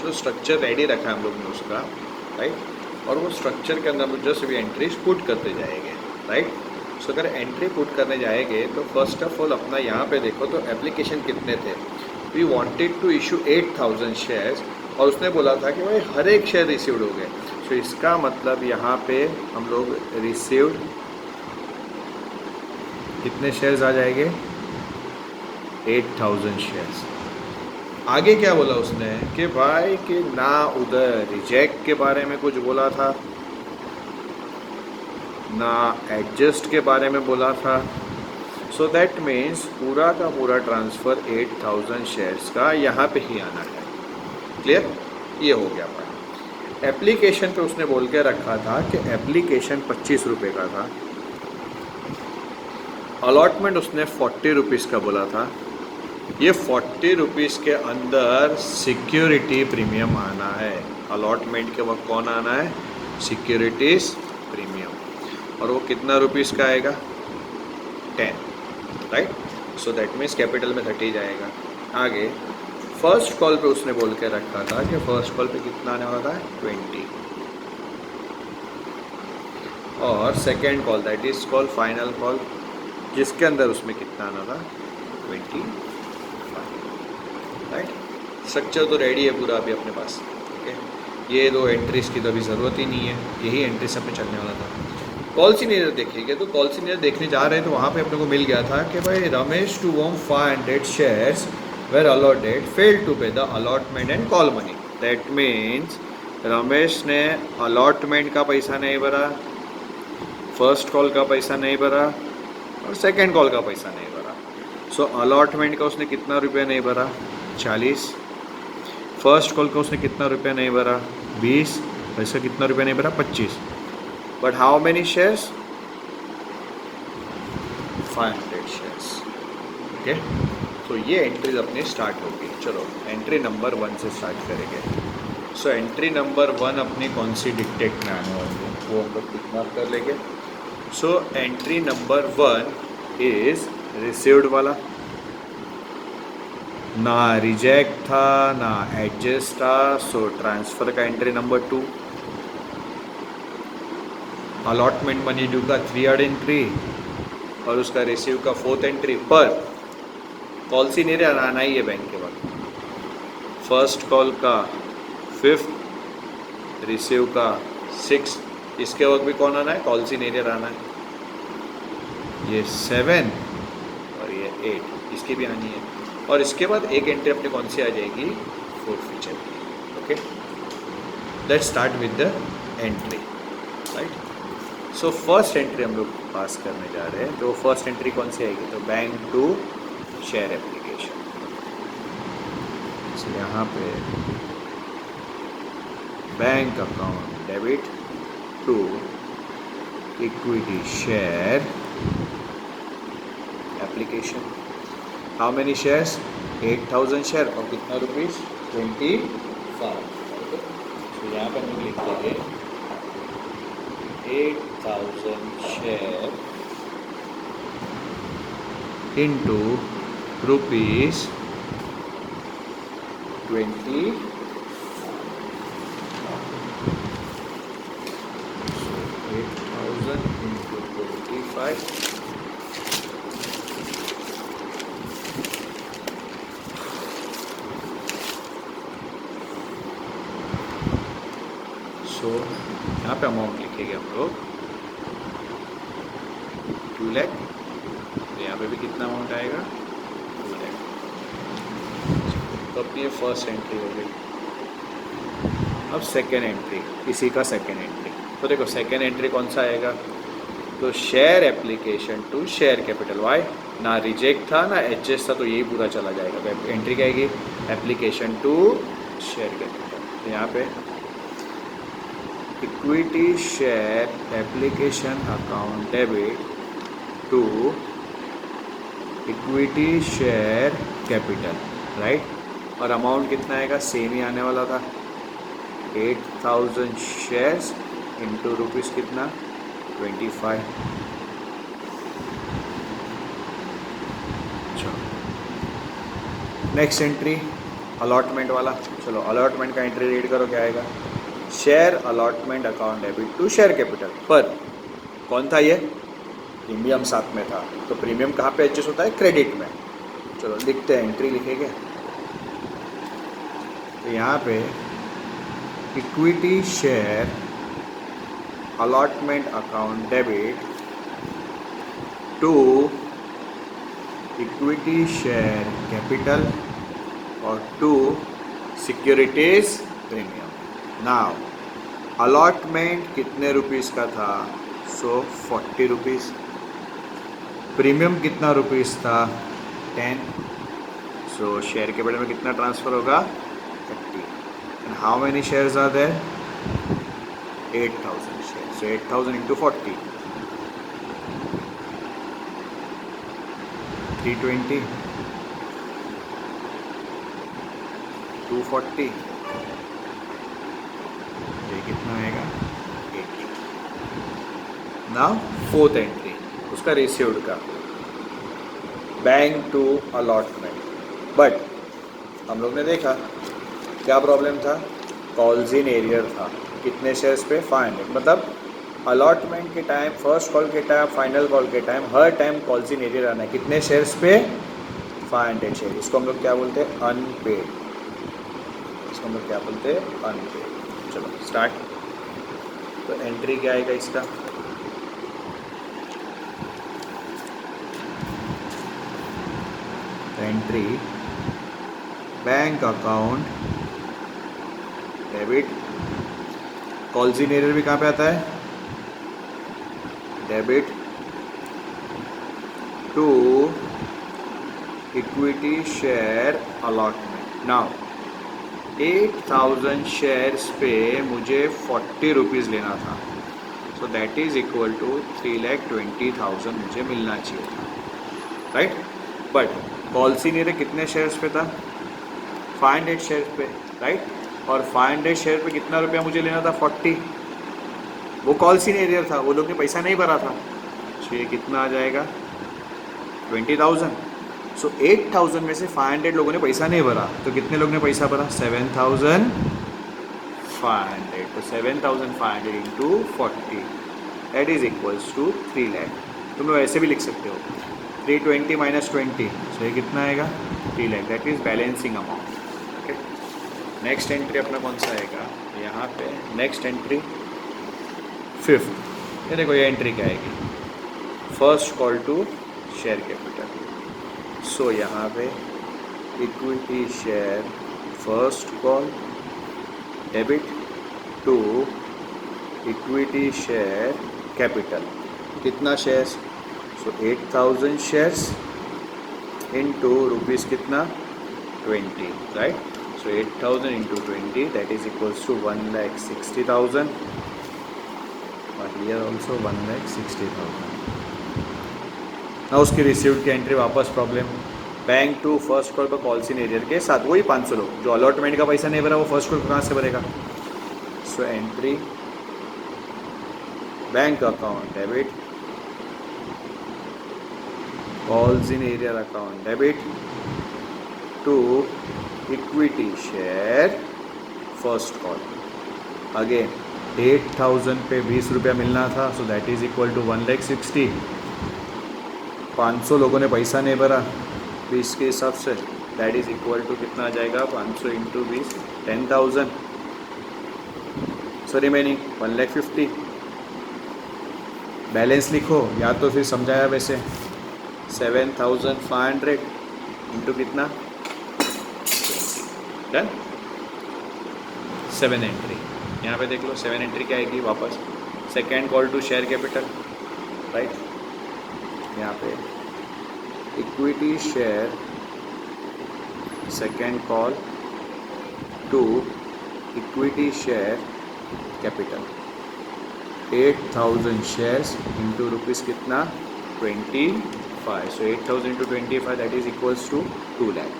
तो structure ready रखा है हम लोग ने उसका, राइट। और वो स्ट्रक्चर के अंदर हम लोग जस्ट अभी एंट्रीज पुट करते जाएंगे, राइट। सो अगर एंट्री पुट करने जाएंगे तो फर्स्ट ऑफ ऑल अपना यहाँ पे देखो तो एप्लीकेशन कितने थे। We wanted to issue 8000 shares और उसने बोला था कि भाई हर एक शेयर रिसीव्ड हो गए। सो इसका मतलब यहाँ पे हम लोग रिसीव्ड कितने शेयर्स आ जाएंगे, 8000 शेयर्स। आगे क्या बोला उसने कि भाई कि ना उधर रिजेक्ट के बारे में कुछ बोला था, ना एडजस्ट के बारे में बोला था। सो दैट मीन्स पूरा का पूरा ट्रांसफ़र 8000 शेयर्स का यहाँ पे ही आना है। क्लियर, ये हो गया पार्ट। एप्लीकेशन पे उसने बोल के रखा था कि एप्लीकेशन 25 रुपये का था, अलॉटमेंट उसने 40 रुपीज़ का बोला था। ये 40 रुपीज़ के अंदर सिक्योरिटी प्रीमियम आना है। अलॉटमेंट के वक्त कौन आना है, सिक्योरिटीज़ प्रीमियम। और वो कितना रुपीज़ का आएगा, 10, right. So that means capital में 30 जाएगा। आगे फर्स्ट कॉल पे उसने बोल के रखा था कि फर्स्ट कॉल पे कितना आने वाला है, 20। और second call that is call final call, जिसके अंदर उसमें कितना आना था, 25, राइट। स्ट्रक्चर तो रेडी है पूरा अभी अपने पास, ओके। ये दो एंट्रीज की तो अभी ज़रूरत ही नहीं है, यही एंट्री सब में चलने वाला था। कॉल सीनियर देखेंगे तो कॉल सीनियर देखने जा रहे हैं तो वहाँ पे अपने को मिल गया था कि भाई Ramesh to whom 500 shares were allotted fail to pay the allotment and call money. That means Ramesh ने अलॉटमेंट का पैसा नहीं भरा, फर्स्ट कॉल का पैसा नहीं भरा और सेकेंड कॉल का पैसा नहीं भरा। सो अलॉटमेंट का उसने कितना रुपया नहीं भरा, 40। फर्स्ट कॉल का उसने कितना रुपया नहीं भरा, 20। पैसा कितना रुपया नहीं भरा, 25। But how many shares, 500 shares, okay. तो ये एंट्रीज अपनी स्टार्ट होगी। चलो एंट्री नंबर 1 से स्टार्ट करेंगे। सो एंट्री नंबर 1 अपनी कौन सी डिक्टेट में आने वाली है वो हम लोग टिक मार्क कर लेंगे। So entry number 1 is received वाला, ना रिजेक्ट था ना एडजस्ट था। सो ट्रांसफ़र का entry number 2, allotment money due का 3rd एंट्री और उसका रिसीव का 4th एंट्री। पर कॉल सी नहीं आना ही है बैंक के वक्त, फर्स्ट कॉल का 5th, रिसीव का 6th, इसके वक्त भी कौन आना है, कॉल सी नहीं आना है। ये 7 और ये 8, इसकी भी आनी है। और इसके बाद एक एंट्री अपनी कौन सी आ जाएगी, 4th फीचर की, okay. Let's start with the entry, right. So first entry हम लोग पास करने जा रहे हैं। तो फर्स्ट एंट्री कौन सी आएगी, तो bank to share application. So यहाँ पे bank account debit to equity share application. How many shares, 8000 share और कितना रुपीज़, 25। तो यहाँ पर हम लिख देंगे 8000 शेयर इंटू रुपीज़ 20। 8000 इंटू 25, सो यहाँ पे अमाउंट लिखेंगे हम लोग 2 लाख। तो यहाँ पे भी कितना अमाउंट आएगा, 2 लाख। तो अपनी ये फर्स्ट एंट्री हो गई। अब सेकेंड एंट्री, इसी का सेकेंड एंट्री। तो देखो सेकेंड एंट्री कौन सा आएगा, तो share application to share capital. Why, ना रिजेक्ट था ना एडजस्ट था, तो यही पूरा चला जाएगा। तो एंट्री क्या आएगी, एप्लीकेशन टू शेयर कैपिटल। तो यहाँ पे equity share application account debit to equity share capital, right. और अमाउंट कितना आएगा, सेम ही आने वाला था, 8000 शेयर्स इंटू रुपीज़ कितना, 25। नेक्स्ट एंट्री अलॉटमेंट वाला। चलो अलॉटमेंट का एंट्री रीड करो, क्या आएगा? Share allotment account debit to share capital. पर कौन था ये? प्रीमियम साथ में था, तो प्रीमियम कहाँ पे एडजस्ट होता है? क्रेडिट में। चलो लिखते हैं, एंट्री लिखेंगे तो यहाँ पे equity share allotment account debit to equity share capital और to securities premium. Now allotment कितने रुपीस का था? 40 रुपीज़। प्रीमियम कितना रुपीस था? 10। सो शेयर कैपिटल में कितना ट्रांसफ़र होगा? 30। And how many shares are there? 8000 share. So 8000 into 40, 320, 240, ये कितना आएगा? 80। नाउ फोर्थ एंट्री उसका रिसीव्ड का, बैंक टू अलॉटमेंट। बट हम लोग ने देखा क्या प्रॉब्लम था? कॉल्स इन एरियर था। कितने शेयर्स पे? 500। मतलब अलॉटमेंट के टाइम, फर्स्ट कॉल के टाइम, फाइनल कॉल के time, her time calls in arrear आना है। कितने शेयर्स पे? 500 शेयर। इसको हम लोग क्या बोलते हैं? अनपेड। इसको हम लोग क्या बोलते हैं? अनपेड। चलो स्टार्ट। तो एंट्री क्या आएगा इसका? Entry bank account debit, calls in arrear भी कहाँ पे आता है? Debit to equity share allotment. Now 8000 shares पे मुझे 40 रुपीज़ लेना था, so that is equal to 3,20,000 मुझे मिलना चाहिए था, right? But calls in arrear कितने शेयर्स पे था? 500 शेयर्स पे, राइट? और 500 शेयर पे कितना रुपया मुझे लेना था? 40। वो कॉल्स इन एरियर था, वो लोग ने पैसा नहीं भरा था, तो ये कितना आ जाएगा? 20,000। सो 8000 में से 500 लोगों ने पैसा नहीं भरा, तो कितने लोग ने पैसा भरा? 7,500। तो 7,500 into 40 that is equals to 3 lakh. तुम लोग ऐसे भी लिख सकते हो, 320 माइनस 20, सो ये कितना आएगा? 3 lakh. That is balancing amount. Okay, next entry अपना कौन सा आएगा? यहाँ पे नेक्स्ट एंट्री 5th। ये देखो ये एंट्री क्या आएगी? First call to share capital. So यहाँ पे equity share first call debit to equity share capital. कितना shares? So 8000 shares into rupees कितना? 20, right? So 8000 into 20 that is equals to 1,60,000 और हियर ऑल्सो 1,60,000। ना उसकी रिसीव्ड की एंट्री वापस problem, bank to first call पर कॉल्स इन एरियर के साथ वही 500 लोग जो अलॉटमेंट का पैसा नहीं भरा वो फर्स्ट कॉल कहाँ से भरेगा? So entry bank account debit, calls in arrear account debit to equity share first call. Again 8000 पे 20 रुपया मिलना था, so that is equal to 1,60,000। 500 लोगों ने पैसा नहीं भरा 20 के हिसाब से, दैट इज इक्वल टू कितना आ जाएगा? 500 इंटू 20, 10,000। So remaining 1,50,000। बैलेंस लिखो या तो फिर समझाया वैसे, 7,500 इंटू कितना? डन। 7 एंट्री यहाँ पे देख लो। 7 एंट्री क्या आएगी? वापस second call to share capital, right? यहाँ पे equity share second call to equity share capital, 8000 shares into rupees कितना? 25। So 8000 into 25 that is equals to 2 lakh.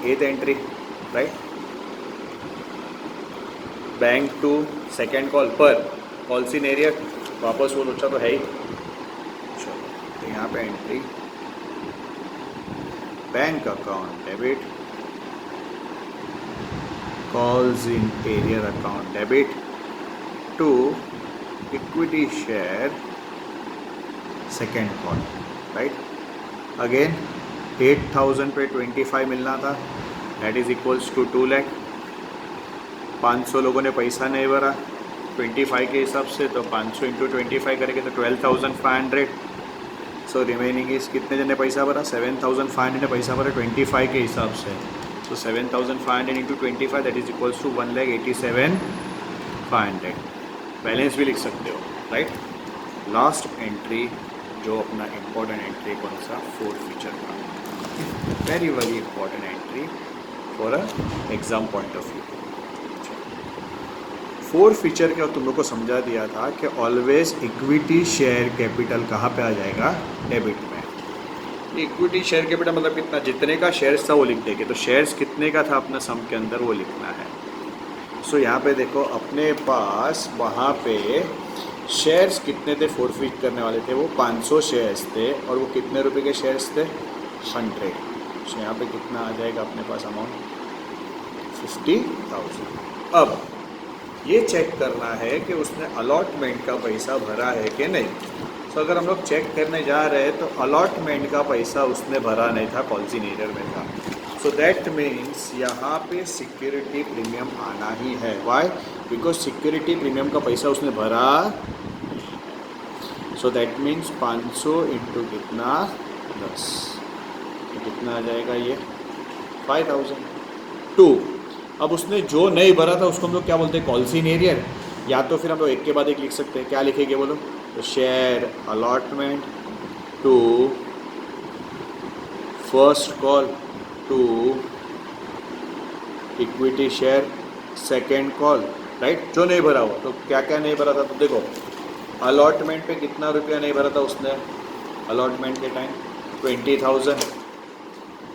Eighth entry, right? Bank to second call पर calls in arrear वापस वो लोचा तो है ही। चलो तो यहाँ पे entry bank account debit, calls in arrear account debit to equity share second call, right. Again 8,000 पे 25 मिलना था, that is equals to 2 lakh. 500 लोगों ने पैसा नहीं भरा 25 के हिसाब से, तो 500 इंटू 25 करेंगे तो 12,500। सो रिमेनिंग इज कितने जन ने पैसा भरा, 7,500 ने पैसा भरा 25 के हिसाब से। तो 7,500 into 25 that is equals to 1,87,500। Balance भी लिख सकते हो, राइट। लास्ट एंट्री जो अपना इम्पोर्टेंट एंट्री कौन सा, फोर्थ फीचर का, very very important entry for a exam point of view. Fourth feature क्या तुम लोग को समझा दिया था कि ऑलवेज इक्विटी शेयर कैपिटल कहाँ पे आ जाएगा, डेबिट में। इक्विटी शेयर कैपिटल मतलब कितना, जितने का शेयर्स था वो लिख देंगे, तो शेयर्स कितने का था अपना सम के अंदर वो लिखना है। सो यहाँ पे देखो अपने पास वहाँ पे शेयर्स कितने थे, फोरफिट करने वाले थे वो 500 शेयर्स थे, और वो कितने रुपए के शेयर्स थे, 100। सो यहाँ पे कितना आ जाएगा अपने पास अमाउंट, 50,000। अब ये चेक करना है कि उसने अलॉटमेंट का पैसा भरा है कि नहीं। सो अगर हम लोग चेक करने जा रहे हैं तो अलॉटमेंट का पैसा उसने भरा नहीं था, पॉलिसी नीडर में था। सो दैट मीन्स यहाँ पे सिक्योरिटी प्रीमियम आना ही है। वाई, बिकॉज सिक्योरिटी प्रीमियम का पैसा उसने भरा। सो दैट मीन्स 500 इंटू कितना, 10, तो कितना आ जाएगा ये 5,002। अब उसने जो नहीं भरा था उसको हम लोग क्या बोलते हैं, कॉल्स इन एरियर। या तो फिर हम लोग एक के बाद एक लिख सकते हैं, क्या लिखेंगे बोलो, तो share allotment to first call to equity share second call, right. जो नहीं भरा हुआ, तो क्या क्या नहीं भरा था, तो देखो अलॉटमेंट पे कितना रुपया नहीं भरा था उसने, अलॉटमेंट के टाइम 20,000।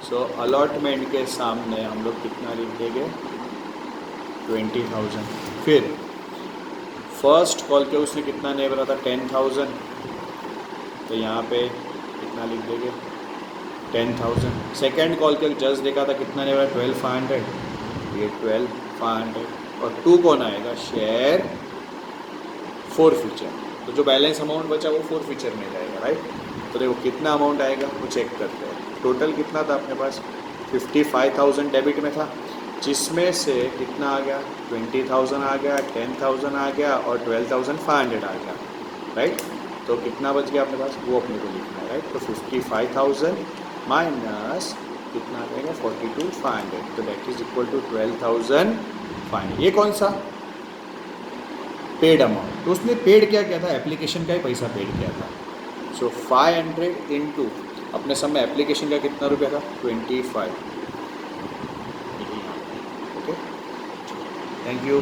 सो अलॉटमेंट के सामने हम लोग कितना लिख देंगे, 20,000। फिर फर्स्ट कॉल के उसने कितना नहीं भरा था, 10,000, तो यहाँ पे कितना लिख देंगे, 10,000। सेकेंड कॉल के जस्ट देखा था कितना नहीं भरा, 12,500, ये 12,500। और 2 कौन आएगा, शेयर फोर फीचर। तो जो बैलेंस अमाउंट बचा वो फोर फीचर में जाएगा, राइट। तो देखो कितना अमाउंट आएगा वो चेक करते हैं। टोटल कितना था अपने पास, 55,000 डेबिट में था, जिसमें से कितना आ गया, 20,000 आ गया, 10,000 आ गया और 12,500 आ गया, राइट। तो कितना बच गया अपने पास, वो अपने को लिखना है, राइट। तो 55,000 माइनस कितना आ जाएगा, 42,500, तो दैट इज इक्वल टू 12,500। ये कौन सा, पेड अमाउंट। तो उसने पेड क्या किया था, एप्लीकेशन का ही पैसा पेड किया था। सो 500 इंटू अपने सब में एप्लीकेशन का कितना रुपया था, 25। Okay, thank you.